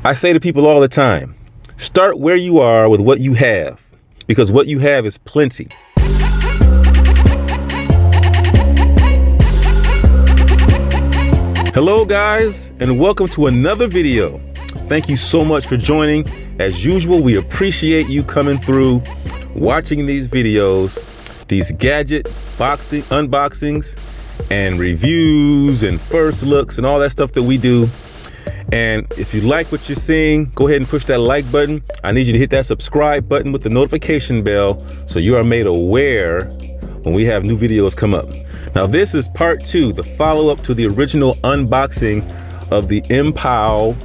I say to people all the time, start where you are with what you have, because what you have is plenty. Hello guys, and welcome to another video. Thank you so much for joining. As usual, we appreciate you coming through, watching these videos, these gadget unboxings and reviews and first looks and all that stuff that we do. And if you like what you're seeing, go ahead and push that like button. I need you to hit that subscribe button with the notification bell so you are made aware when we have new videos come up. Now this is part 2, the follow-up to the original unboxing of the MPOW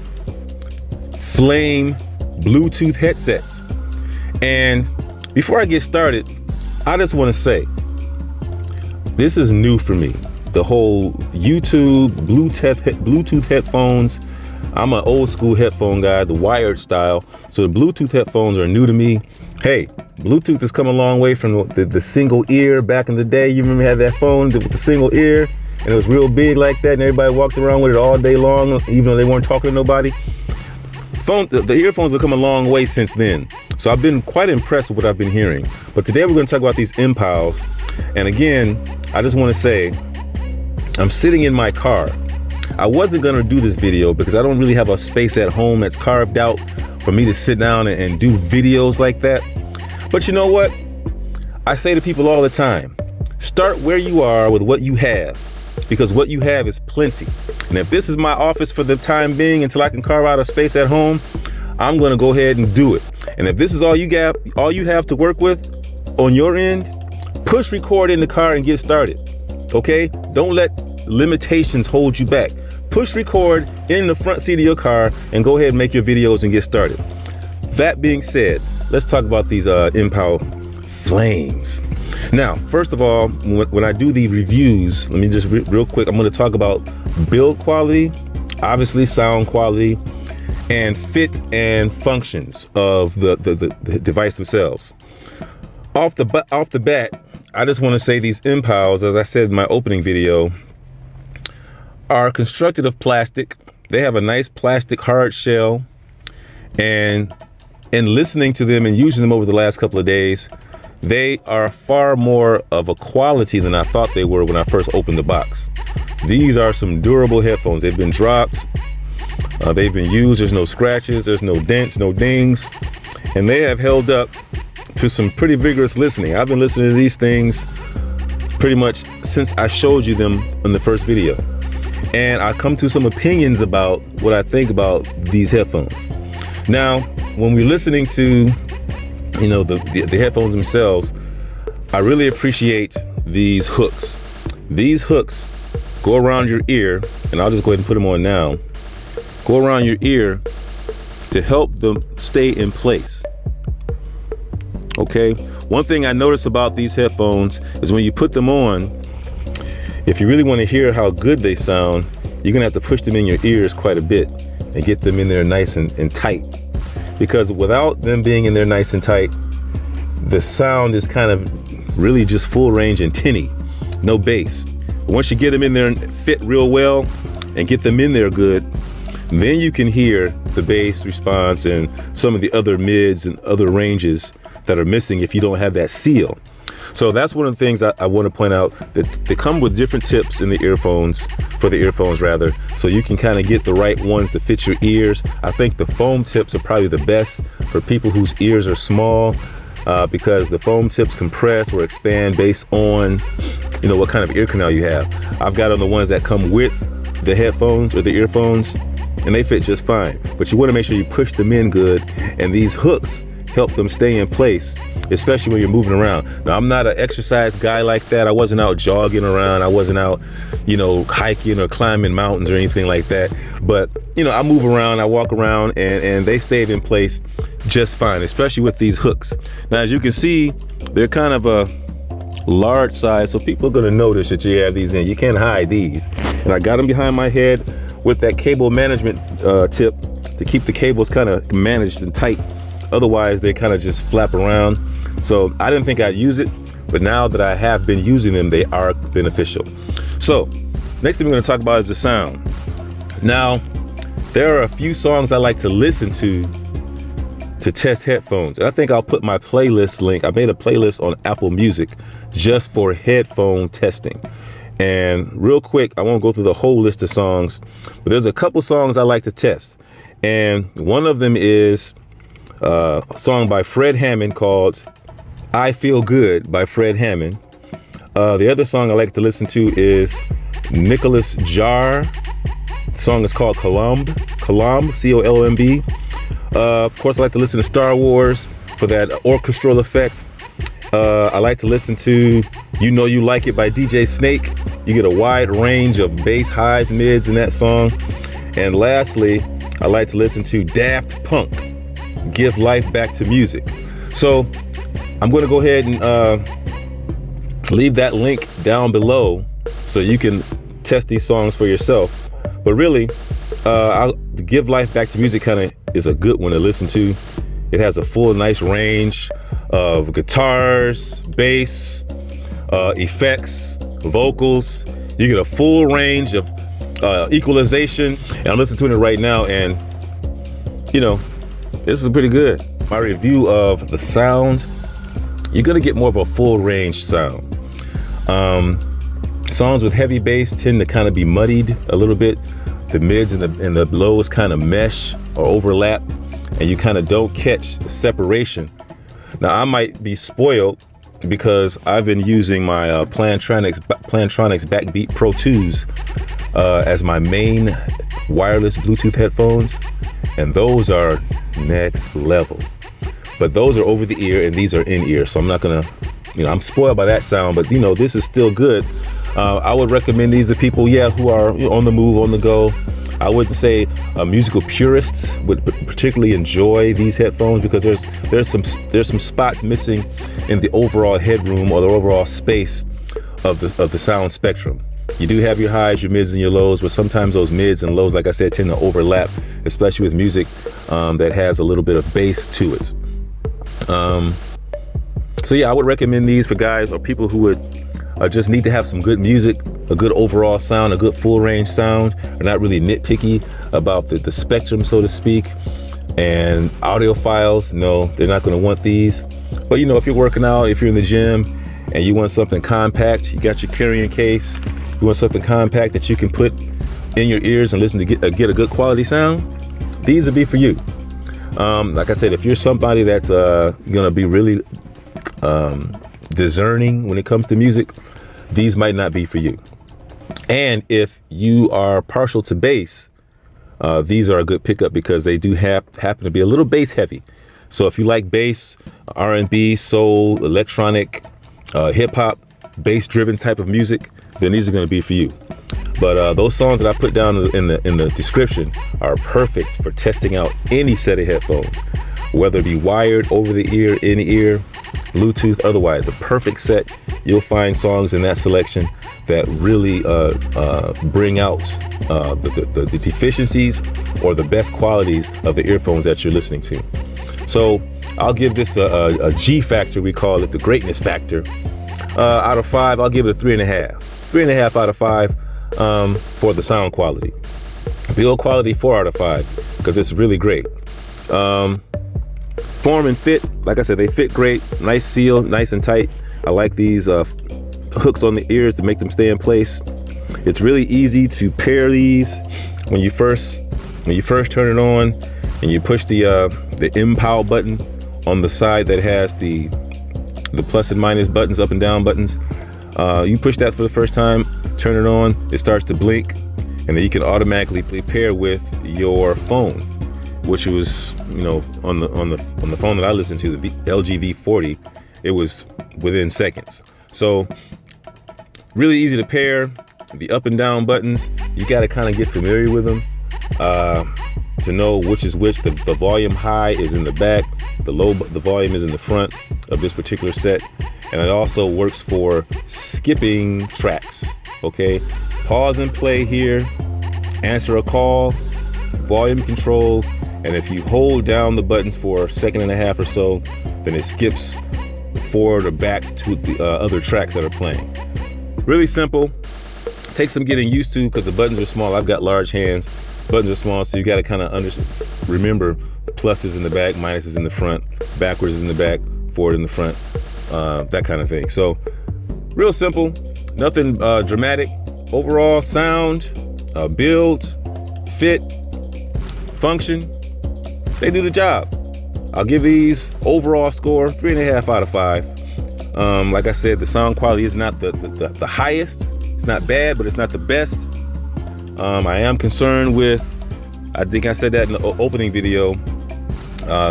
Flame Bluetooth headsets. And before I get started, I just want to say, this is new for me. The whole YouTube Bluetooth headphones. I'm an old school headphone guy, the wired style. So the Bluetooth headphones are new to me. Hey, Bluetooth has come a long way from the single ear back in the day. You remember had that phone with the single ear and it was real big like that and everybody walked around with it all day long, even though they weren't talking to nobody. The earphones have come a long way since then. So I've been quite impressed with what I've been hearing. But today we're going to talk about these MPOWs. And again, I just want to say, I'm sitting in my car. I wasn't going to do this video because I don't really have a space at home that's carved out for me to sit down and do videos like that. But you know what? I say to people all the time, start where you are with what you have, because what you have is plenty. And if this is my office for the time being until I can carve out a space at home, I'm going to go ahead and do it. And if this is all you have to work with on your end, push record in the car and get started. Okay? Don't let limitations hold you back. Push record in the front seat of your car and go ahead and make your videos and get started. That being said, let's talk about these MPOW Flames. Now, first of all, when I do the reviews, let me just real quick, I'm going to talk about build quality, obviously sound quality, and fit and functions of the device themselves. Off the bat, I just want to say these MPOWs, as I said in my opening video, are constructed of plastic. They have a nice plastic hard shell, and in listening to them and using them over the last couple of days, they are far more of a quality than I thought they were when I first opened the box. These are some durable headphones. They've been dropped, they've been used, there's no scratches, there's no dents, no dings, and they have held up to some pretty vigorous listening. I've been listening to these things pretty much since I showed you them in the first video. And I come to some opinions about what I think about these headphones. Now, when we're listening to, you know, the headphones themselves, I really appreciate these hooks. These hooks go around your ear, and I'll just go ahead and put them on now. Go around your ear to help them stay in place. Okay, one thing I notice about these headphones is when you put them on, if you really want to hear how good they sound, you're gonna have to push them in your ears quite a bit and get them in there nice and tight. Because without them being in there nice and tight, the sound is kind of really just full range and tinny, no bass. But once you get them in there and fit real well and get them in there good, then you can hear the bass response and some of the other mids and other ranges that are missing if you don't have that seal. So that's one of the things I want to point out, that they come with different tips in the earphones, so you can kind of get the right ones to fit your ears. I think the foam tips are probably the best for people whose ears are small, because the foam tips compress or expand based on, you know, what kind of ear canal you have. I've got on the ones that come with the headphones or the earphones, and they fit just fine. But you want to make sure you push them in good, and these hooks help them stay in place, especially when you're moving around. Now, I'm not an exercise guy like that. I wasn't out jogging around. I wasn't out, you know, hiking or climbing mountains or anything like that. But, you know, I move around, I walk around, and they stayed in place just fine, especially with these hooks. Now, as you can see, they're kind of a large size, so people are gonna notice that you have these in. You can't hide these. And I got them behind my head with that cable management tip to keep the cables kind of managed and tight. Otherwise, they kind of just flap around. So I didn't think I'd use it, but now that I have been using them, they are beneficial. So next thing we're going to talk about is the sound. Now, there are a few songs I like to listen to test headphones. And I think I'll put my playlist link. I made a playlist on Apple Music just for headphone testing. And real quick, I won't go through the whole list of songs, but there's a couple songs I like to test. And one of them is a song by Fred Hammond called I Feel Good by Fred Hammond. The other song I like to listen to is Nicholas Jar. The song is called Colomb, C-O-L-O-M-B. Of course, I like to listen to Star Wars for that orchestral effect. I like to listen to You Know You Like It by DJ Snake. You get a wide range of bass, highs, mids in that song. And lastly, I like to listen to Daft Punk, Give Life Back to Music. So I'm going to go ahead and leave that link down below so you can test these songs for yourself. But really, Give Life Back to Music kind of is a good one to listen to. It has a full, nice range of guitars, bass, effects, vocals. You get a full range of equalization. And I'm listening to it right now, and you know, this is pretty good. My review of the sound, you're gonna get more of a full range sound. Songs with heavy bass tend to kind of be muddied a little bit. The mids and the lows kind of mesh or overlap, and you kind of don't catch the separation. Now I might be spoiled because I've been using my Plantronics Backbeat Pro 2s as my main wireless Bluetooth headphones, and those are next level. But those are over the ear and these are in ear, so I'm not gonna, I'm spoiled by that sound, but this is still good. I would recommend these to people, who are on the move, on the go. I wouldn't say musical purists would particularly enjoy these headphones because there's some spots missing in the overall headroom or the overall space of the sound spectrum. You do have your highs, your mids, and your lows, but sometimes those mids and lows, like I said, tend to overlap, especially with music that has a little bit of bass to it. So I would recommend these for guys or people who would just need to have some good music, a good overall sound, a good full range sound. Are not really nitpicky about the spectrum, so to speak. And audiophiles, no, they're not going to want these. But if you're working out, if you're in the gym and you want something compact, you got your carrying case, you want something compact that you can put in your ears and listen to get a good quality sound, these would be for you. Like I said, if you're somebody that's gonna be really discerning when it comes to music, these might not be for you. And if you are partial to bass, these are a good pickup because they do happen to be a little bass heavy. So if you like bass, R&B, soul, electronic, hip hop, bass driven type of music, then these are going to be for you. But those songs that I put down in the description are perfect for testing out any set of headphones, whether it be wired, over the ear, in ear, Bluetooth, otherwise. A perfect set. You'll find songs in that selection that really bring out the deficiencies or the best qualities of the earphones that you're listening to. So I'll give this a G factor, we call it the greatness factor. Out of 5, I'll give it a 3.5. 3.5 out of 5 for the sound quality. Build quality, 4 out of 5 because it's really great. Form and fit, like I said, they fit great. Nice seal, nice and tight. I like these hooks on the ears to make them stay in place. It's really easy to pair these when you first turn it on, and you push the MPOW button on the side that has the plus and minus buttons, up and down buttons. You push that for the first time, turn it on, it starts to blink, and then you can automatically pair with your phone, which was, on the phone that I listened to, the LG V40, it was within seconds. So really easy to pair. The up and down buttons, you got to kind of get familiar with them to know which is which. The volume high is in the back, the volume is in the front of this particular set, and it also works for skipping tracks. Okay, pause and play here, answer a call, volume control, and if you hold down the buttons for a second and a half or so, then it skips forward or back to the other tracks that are playing. Really simple. Takes some getting used to because the buttons are small. I've got large hands, Buttons are small, so you got to kind of remember pluses in the back, minuses in the front, backwards in the back, forward in the front, that kind of thing. So real simple, nothing dramatic. Overall sound, build, fit, function, they do the job. I'll give these overall score 3.5 out of 5. Like I said, the sound quality is not the highest. It's not bad, but it's not the best. I am concerned with, I think I said that in the opening video,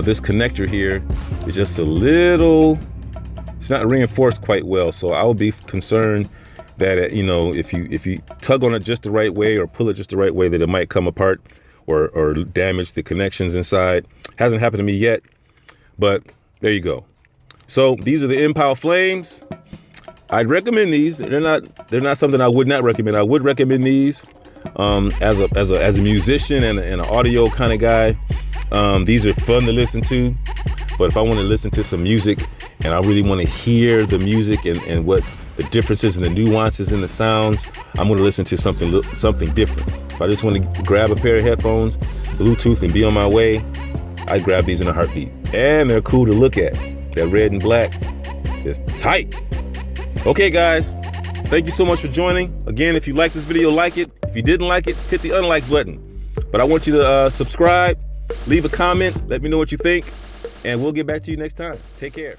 this connector here is just a little, it's not reinforced quite well. So I will be concerned that, you know, if you tug on it just the right way or pull it just the right way, that it might come apart or damage the connections inside. Hasn't happened to me yet, but there you go. So these are the MPOW flames. I'd recommend these. They're not something I would not recommend. I would recommend these as a musician and an audio kind of guy. These are fun to listen to, but if I want to listen to some music and I really want to hear the music and what the differences and the nuances in the sounds, I'm going to listen to something different. If I just want to grab a pair of headphones, Bluetooth, and be on my way, I grab these in a heartbeat. And they're cool to look at. They're red and black. It's tight. Okay, guys, thank you so much for joining. Again, if you like this video, like it. If you didn't like it, hit the unlike button. But I want you to subscribe, leave a comment, let me know what you think, and we'll get back to you next time. Take care.